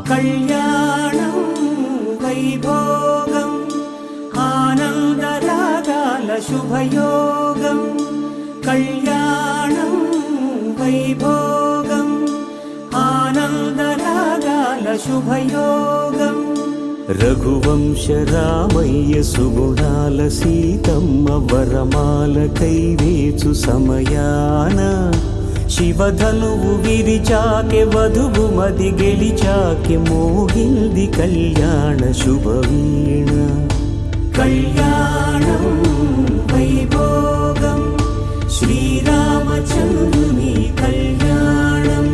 కళ్యాణం వైభోగం ఆనందరాగాల శుభయోగం కళ్యాణం వైభోగం ఆనందరాగాల శుభయోగం రఘువంశ రామయ్య సుగుణాల సీతమ్మ వరమాల కైవేచు సమయాన శివధనువు విరిచాకె వధువు మది గెలిచాకె మోగింది కళ్యాణ శుభవీణ కళ్యాణం వైభోగం శ్రీరామచంద్రుని కళ్యాణం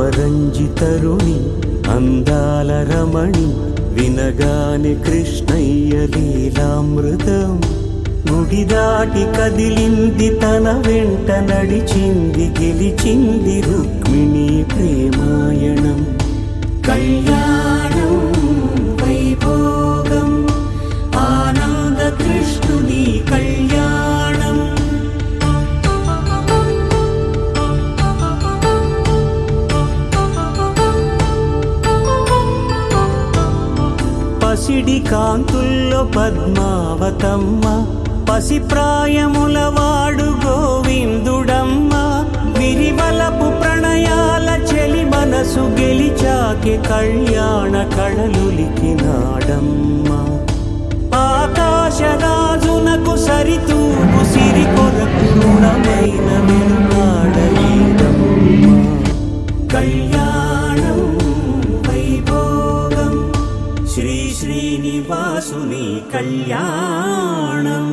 అపరంజితరుణి అందాల రమణి వినగానే కృష్ణయ్య లీలామృతం గుడి దాటి కదిలింది తన వెంట నడిచింది గెలిచింది రుక్మిణి ప్రేమాయణం కళ్యాణం వైభోగం ఆనంద కృష్ణుని కళ్యాణం పసిడి కాంతుల్లో పద్మావతమ్మ పసిప్రాయముల వాడు గోవిందుడమ్మ విరివలపు ప్రణయాల చెలి మనసు గెలిచాకె కళ్యాణ కళలులికినాడమ్మ ఆకాశరాజునకు సరితూగు సిరి కొరకు రుణమైన వెనుకాడలేదమ్మ కళ్యాణం వైభోగం శ్రీ శ్రీనివాసుని కళ్యాణం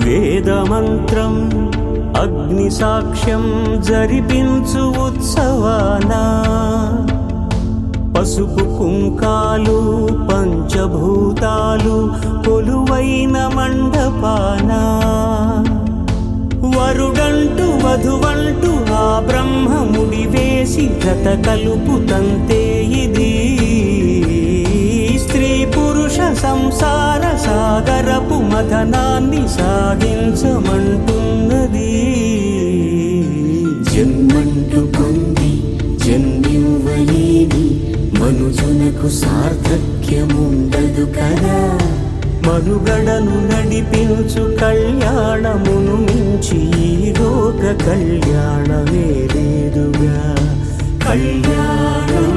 వేదమంత్రం అగ్ని సాక్ష్యం జరిపించు ఉత్సవానా పసుపు కుంకాలు పంచభూతాలు కొలువైన మండపాన వరుడంటూ వధువంటూ ఆ బ్రహ్మముడి వేసి జత కలుపుతంతే ఇది స్త్రీ పురుష సంసార సాగరపు మథనాన్ని సాగించమంటున్నది జన్మంటూ పొంది జన్మివ్వలేని మనుజునకు సార్థక్యముండదు కదా మనుగడను నడిపించు కళ్యాణమును మించి ఈ లోక కళ్యాణమే లేదుగా కళ్యాణం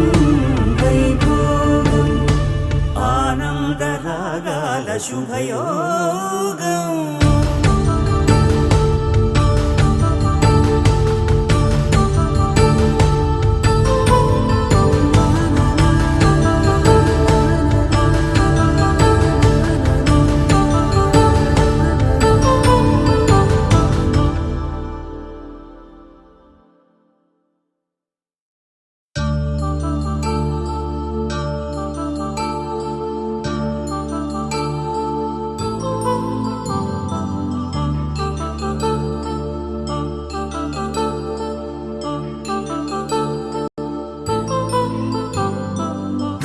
వైభోగం ఆనందరాగాల శుభయోగం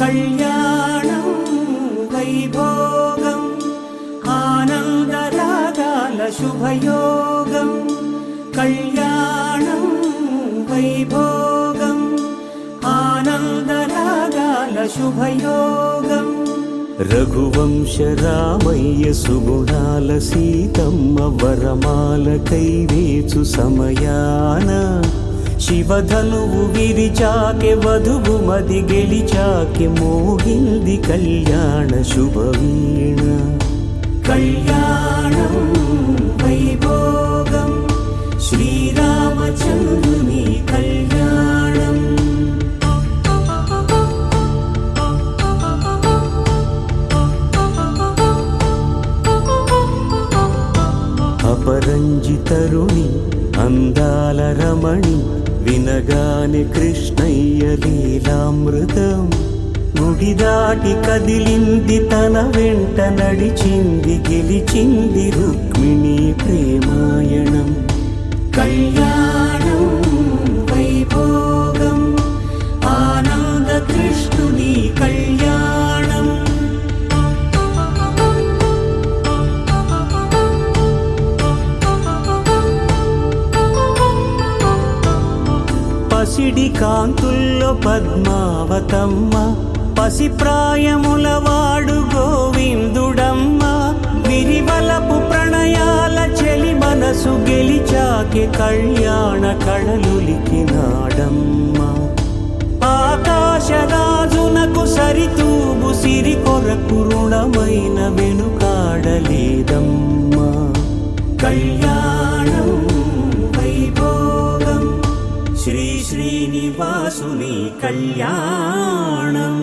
కళ్యాణం వైభోగం ఆనందరాగాల శుభయోగం కళ్యాణం వైభోగం ఆనందరాగాల శుభయోగం రఘువంశ రామయ్య సుగుణాల సీతమ్మ వరమాల కైవేచు సమయాన శివధనువు విరిచాకె వధువు మది గెలిచాకె మోగింది కళ్యాణ శుభవీణ కళ్యాణం వైభోగం శ్రీరామచంద్రుని కళ్యాణం అపరంజితరుణి అందాల రమణి వినగానే కృష్ణయ్య లీలామృతం గుడి దాటి కదిలింది తన వెంట నడిచింది గెలిచింది రుక్మిణి ప్రేమాయణం కళ్యాణం వైభోగం ఆనంద కృష్ణుని కళ్యాణం పసిడి కాంతుల్లో పద్మావతమ్మ పసిప్రాయముల వాడు గోవిందుడమ్మ విరివలపు ప్రణయాల చెలి మనసు గెలిచాకే కళ్యాణ కళలులికినాడమ్మ ఆకాశరాజునకు సరితూగు సిరి కొరకు రుణమైన వెనుకాడలేదమ్మా కళ్యాణం వైభోగం శ్రీ శ్రీనివాసుని కళ్యాణం